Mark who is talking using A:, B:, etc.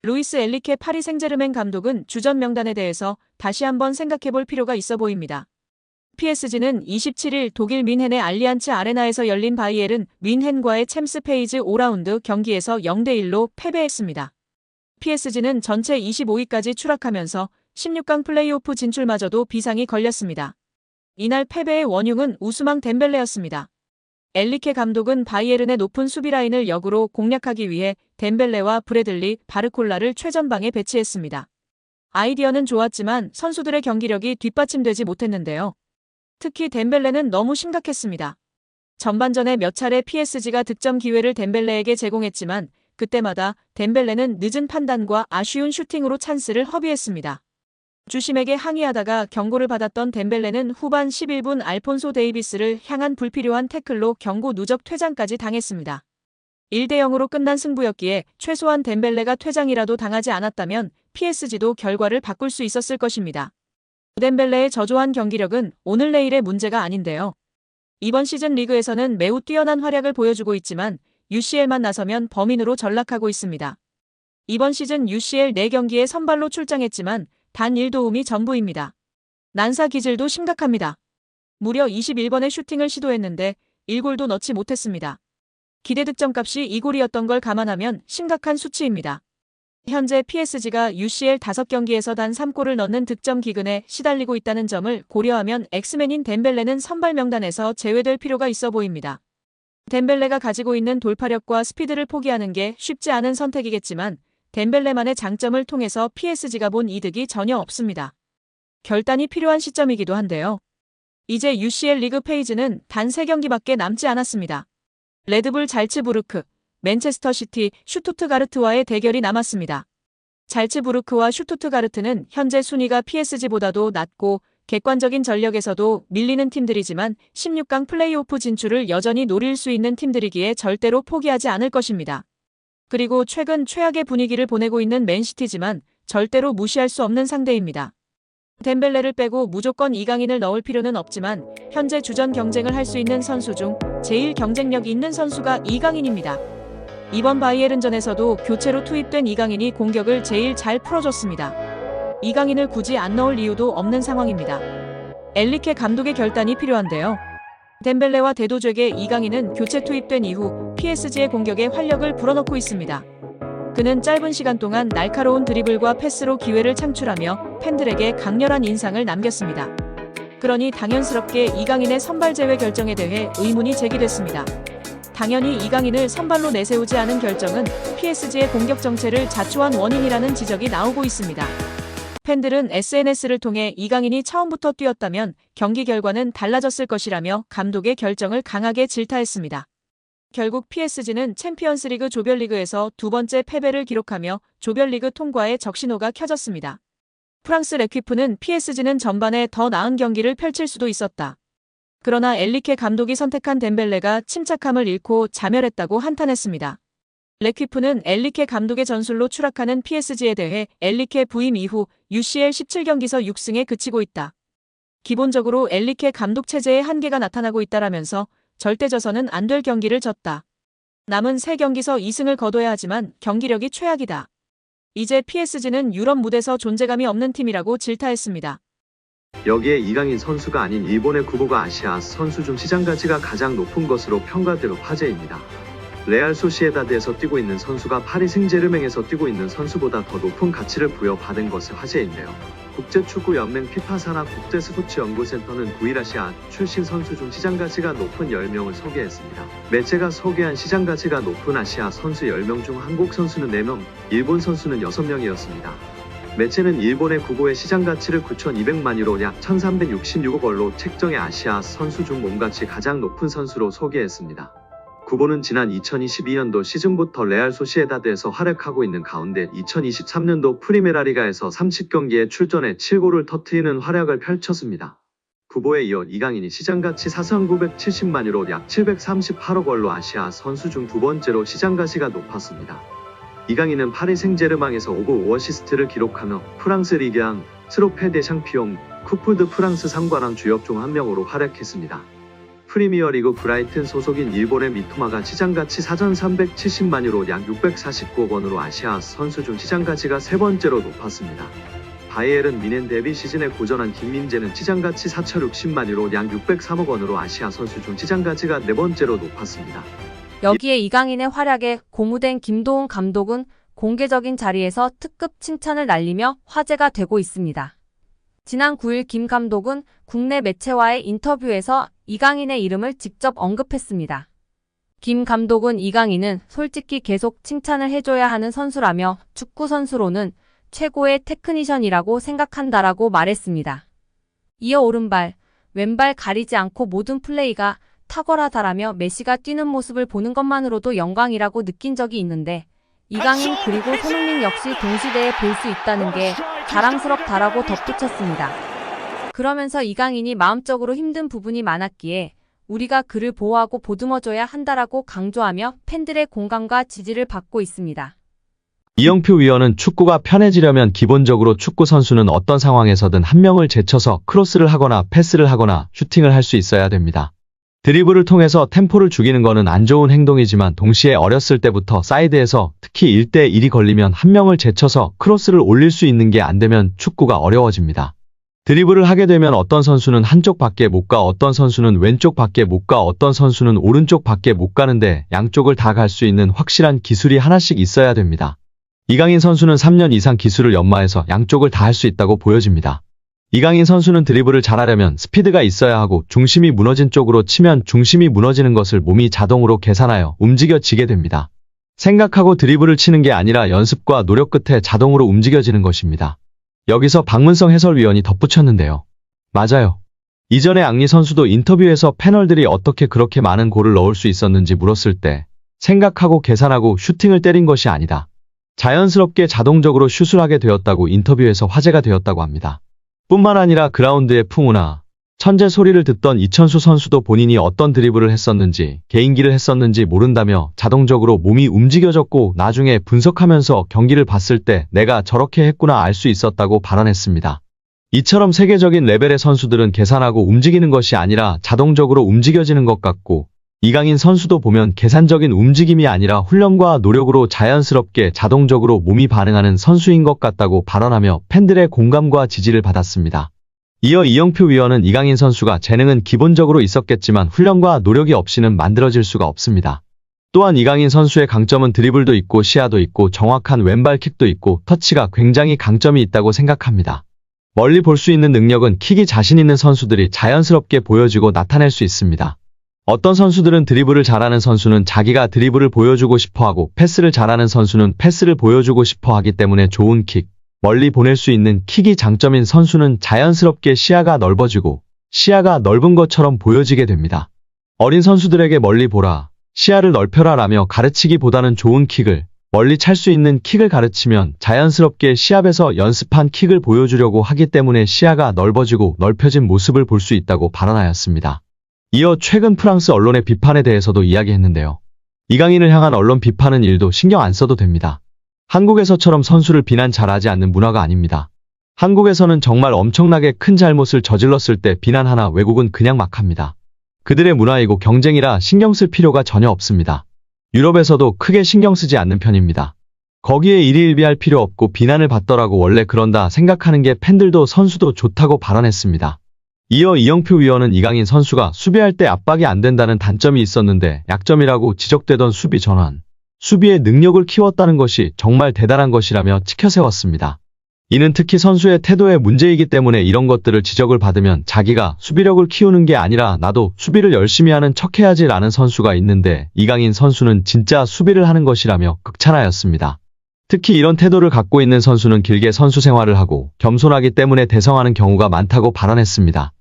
A: 루이스 엘리케 파리 생제르맹 감독은 주전 명단에 대해서 다시 한번 생각해볼 필요가 있어 보입니다. PSG는 27일 독일 뮌헨의 알리안츠 아레나에서 열린 바이에른 뮌헨과의 챔스 페이즈 5라운드 경기에서 0대1로 패배했습니다. PSG는 전체 25위까지 추락하면서 16강 플레이오프 진출마저도 비상이 걸렸습니다. 이날 패배의 원흉은 우스망 덴벨레였습니다. 엘리케 감독은 바이에른의 높은 수비 라인을 역으로 공략하기 위해 덴벨레와 브래들리, 바르콜라를 최전방에 배치했습니다. 아이디어는 좋았지만 선수들의 경기력이 뒷받침되지 못했는데요. 특히 덴벨레는 너무 심각했습니다. 전반전에 몇 차례 PSG가 득점 기회를 덴벨레에게 제공했지만 그때마다 덴벨레는 늦은 판단과 아쉬운 슈팅으로 찬스를 허비했습니다. 주심에게 항의하다가 경고를 받았던 덴벨레는 후반 11분 알폰소 데이비스를 향한 불필요한 태클로 경고 누적 퇴장까지 당했습니다. 1대0으로 끝난 승부였기에 최소한 덴벨레가 퇴장이라도 당하지 않았다면 PSG도 결과를 바꿀 수 있었을 것입니다. 덴벨레의 저조한 경기력은 오늘 내일의 문제가 아닌데요. 이번 시즌 리그에서는 매우 뛰어난 활약을 보여주고 있지만 UCL만 나서면 범인으로 전락하고 있습니다. 이번 시즌 UCL 4경기에 선발로 출장했지만 단 1도움이 전부입니다. 난사 기질도 심각합니다. 무려 21번의 슈팅을 시도했는데 1골도 넣지 못했습니다. 기대 득점값이 2골이었던 걸 감안하면 심각한 수치입니다. 현재 PSG가 UCL 5경기에서 단 3골을 넣는 득점 기근에 시달리고 있다는 점을 고려하면 엑스맨인 덴벨레는 선발 명단에서 제외될 필요가 있어 보입니다. 덴벨레가 가지고 있는 돌파력과 스피드를 포기하는 게 쉽지 않은 선택이겠지만 덴벨레만의 장점을 통해서 PSG가 본 이득이 전혀 없습니다. 결단이 필요한 시점이기도 한데요. 이제 UCL 리그 페이지는 단 3경기밖에 남지 않았습니다. 레드불 잘츠부르크, 맨체스터 시티, 슈투트가르트와의 대결이 남았습니다. 잘츠부르크와 슈투트가르트는 현재 순위가 PSG보다도 낮고 객관적인 전력에서도 밀리는 팀들이지만 16강 플레이오프 진출을 여전히 노릴 수 있는 팀들이기에 절대로 포기하지 않을 것입니다. 그리고 최근 최악의 분위기를 보내고 있는 맨시티지만 절대로 무시할 수 없는 상대입니다. 덴벨레를 빼고 무조건 이강인을 넣을 필요는 없지만 현재 주전 경쟁을 할 수 있는 선수 중 제일 경쟁력 있는 선수가 이강인입니다. 이번 바이에른전에서도 교체로 투입된 이강인이 공격을 제일 잘 풀어줬습니다. 이강인을 굳이 안 넣을 이유도 없는 상황입니다. 엘리케 감독의 결단이 필요한데요. 덴벨레와 대도적의 이강인은 교체 투입된 이후 PSG의 공격에 활력을 불어넣고 있습니다. 그는 짧은 시간 동안 날카로운 드리블과 패스로 기회를 창출하며 팬들에게 강렬한 인상을 남겼습니다. 그러니 당연스럽게 이강인의 선발 제외 결정에 대해 의문이 제기됐습니다. 당연히 이강인을 선발로 내세우지 않은 결정은 PSG의 공격 정체를 자초한 원인이라는 지적이 나오고 있습니다. 팬들은 SNS를 통해 이강인이 처음부터 뛰었다면 경기 결과는 달라졌을 것이라며 감독의 결정을 강하게 질타했습니다. 결국 PSG는 챔피언스리그 조별리그에서 2번째 패배를 기록하며 조별리그 통과에 적신호가 켜졌습니다. 프랑스 레퀴프는 PSG는 전반에 더 나은 경기를 펼칠 수도 있었다. 그러나 엘리케 감독이 선택한 덴벨레가 침착함을 잃고 자멸했다고 한탄했습니다. 레퀴프는 엘리케 감독의 전술로 추락하는 PSG에 대해 엘리케 부임 이후 UCL 17경기서 6승에 그치고 있다. 기본적으로 엘리케 감독 체제의 한계가 나타나고 있다라면서 절대 져서는 안 될 경기를 졌다. 남은 3경기서 2승을 거둬야 하지만 경기력이 최악이다. 이제 PSG는 유럽 무대에서 존재감이 없는 팀이라고 질타했습니다.
B: 여기에 이강인 선수가 아닌 일본의 구보가 아시아 선수 중 시장 가치가 가장 높은 것으로 평가되어 화제입니다. 레알 소시에다드에서 뛰고 있는 선수가 파리 생제르맹에서 뛰고 있는 선수보다 더 높은 가치를 부여받은 것이 화제인데요. 국제축구연맹 피파 산하 국제스포츠연구센터는 9일 아시아 출신 선수 중 시장 가치가 높은 10명을 소개했습니다. 매체가 소개한 시장 가치가 높은 아시아 선수 10명 중 한국 선수는 4명, 일본 선수는 6명이었습니다. 매체는 일본의 구보의 시장 가치를 9,200만 유로 약 1,366억 원로 책정해 아시아 선수 중 몸가치 가장 높은 선수로 소개했습니다. 구보는 지난 2022년도 시즌부터 레알 소시에다드에서 활약하고 있는 가운데 2023년도 프리메라리가에서 30경기에 출전해 7골을 터뜨리는 활약을 펼쳤습니다. 구보에 이어 이강인이 시장가치 4,970만 유로 약 738억 원로 아시아 선수 중 2번째로 시장가치가 높았습니다. 이강인은 파리 생제르맹에서 5골 5어시스트를 기록하며 프랑스 리그앙, 트로페 대 샹피용, 쿠프 드 프랑스 상관왕 주역 중 한 명으로 활약했습니다. 프리미어리그 브라이튼 소속인 일본의 미토마가 시장가치 4,370만 유로 약 649억 원으로 아시아 선수 중 시장가치가 세 번째로 높았습니다. 바이에른 뮌헨 데뷔 시즌에 고전한 김민재는 시장가치 4,060만 유로 약 603억 원으로 아시아 선수 중 시장가치가 네 번째로 높았습니다.
C: 여기에 이강인의 활약에 고무된 김도훈 감독은 공개적인 자리에서 특급 칭찬을 날리며 화제가 되고 있습니다. 지난 9일 김 감독은 국내 매체와의 인터뷰에서 이강인의 이름을 직접 언급했습니다. 김 감독은 이강인은 솔직히 계속 칭찬을 해줘야 하는 선수라며 축구 선수로는 최고의 테크니션이라고 생각한다라고 말했습니다. 이어 오른발, 왼발 가리지 않고 모든 플레이가 탁월하다라며 메시가 뛰는 모습을 보는 것만으로도 영광이라고 느낀 적이 있는데 이강인 그리고 손흥민 역시 동시대에 볼 수 있다는 게 자랑스럽다라고 덧붙였습니다. 그러면서 이강인이 마음적으로 힘든 부분이 많았기에 우리가 그를 보호하고 보듬어줘야 한다라고 강조하며 팬들의 공감과 지지를 받고 있습니다.
D: 이영표 위원은 축구가 편해지려면 기본적으로 축구 선수는 어떤 상황에서든 한 명을 제쳐서 크로스를 하거나 패스를 하거나 슈팅을 할 수 있어야 됩니다. 드리블을 통해서 템포를 죽이는 거는 안 좋은 행동이지만 동시에 어렸을 때부터 사이드에서 특히 1대1이 걸리면 한 명을 제쳐서 크로스를 올릴 수 있는 게 안 되면 축구가 어려워집니다. 드리블을 하게 되면 어떤 선수는 한쪽 밖에 못 가, 어떤 선수는 왼쪽 밖에 못 가, 어떤 선수는 오른쪽 밖에 못 가는데 양쪽을 다 갈 수 있는 확실한 기술이 하나씩 있어야 됩니다. 이강인 선수는 3년 이상 기술을 연마해서 양쪽을 다 할 수 있다고 보여집니다. 이강인 선수는 드리블을 잘하려면 스피드가 있어야 하고 중심이 무너진 쪽으로 치면 중심이 무너지는 것을 몸이 자동으로 계산하여 움직여지게 됩니다. 생각하고 드리블을 치는 게 아니라 연습과 노력 끝에 자동으로 움직여지는 것입니다. 여기서 박문성 해설위원이 덧붙였는데요. 맞아요. 이전에 앙리 선수도 인터뷰에서 패널들이 어떻게 그렇게 많은 골을 넣을 수 있었는지 물었을 때 생각하고 계산하고 슈팅을 때린 것이 아니다. 자연스럽게 자동적으로 슛을 하게 되었다고 인터뷰에서 화제가 되었다고 합니다. 뿐만 아니라 그라운드의 풍우나 천재 소리를 듣던 이천수 선수도 본인이 어떤 드리블을 했었는지 개인기를 했었는지 모른다며 자동적으로 몸이 움직여졌고 나중에 분석하면서 경기를 봤을 때 내가 저렇게 했구나 알 수 있었다고 발언했습니다. 이처럼 세계적인 레벨의 선수들은 계산하고 움직이는 것이 아니라 자동적으로 움직여지는 것 같고 이강인 선수도 보면 계산적인 움직임이 아니라 훈련과 노력으로 자연스럽게 자동적으로 몸이 반응하는 선수인 것 같다고 발언하며 팬들의 공감과 지지를 받았습니다. 이어 이영표 위원은 이강인 선수가 재능은 기본적으로 있었겠지만 훈련과 노력이 없이는 만들어질 수가 없습니다. 또한 이강인 선수의 강점은 드리블도 있고 시야도 있고 정확한 왼발킥도 있고 터치가 굉장히 강점이 있다고 생각합니다. 멀리 볼 수 있는 능력은 킥이 자신 있는 선수들이 자연스럽게 보여주고 나타낼 수 있습니다. 어떤 선수들은 드리블을 잘하는 선수는 자기가 드리블을 보여주고 싶어하고 패스를 잘하는 선수는 패스를 보여주고 싶어하기 때문에 좋은 킥, 멀리 보낼 수 있는 킥이 장점인 선수는 자연스럽게 시야가 넓어지고 시야가 넓은 것처럼 보여지게 됩니다. 어린 선수들에게 멀리 보라, 시야를 넓혀라 라며 가르치기보다는 좋은 킥을, 멀리 찰 수 있는 킥을 가르치면 자연스럽게 시합에서 연습한 킥을 보여주려고 하기 때문에 시야가 넓어지고 넓혀진 모습을 볼 수 있다고 발언하였습니다. 이어 최근 프랑스 언론의 비판에 대해서도 이야기했는데요. 이강인을 향한 언론 비판은 일도 신경 안 써도 됩니다. 한국에서처럼 선수를 비난 잘하지 않는 문화가 아닙니다. 한국에서는 정말 엄청나게 큰 잘못을 저질렀을 때 비난하나 외국은 그냥 막 합니다. 그들의 문화이고 경쟁이라 신경 쓸 필요가 전혀 없습니다. 유럽에서도 크게 신경 쓰지 않는 편입니다. 거기에 일희일비할 필요 없고 비난을 받더라고 원래 그런다 생각하는 게 팬들도 선수도 좋다고 발언했습니다. 이어 이영표 위원은 이강인 선수가 수비할 때 압박이 안 된다는 단점이 있었는데 약점이라고 지적되던 수비 전환, 수비의 능력을 키웠다는 것이 정말 대단한 것이라며 치켜세웠습니다. 이는 특히 선수의 태도의 문제이기 때문에 이런 것들을 지적을 받으면 자기가 수비력을 키우는 게 아니라 나도 수비를 열심히 하는 척해야지 라는 선수가 있는데 이강인 선수는 진짜 수비를 하는 것이라며 극찬하였습니다. 특히 이런 태도를 갖고 있는 선수는 길게 선수 생활을 하고 겸손하기 때문에 대성하는 경우가 많다고 발언했습니다.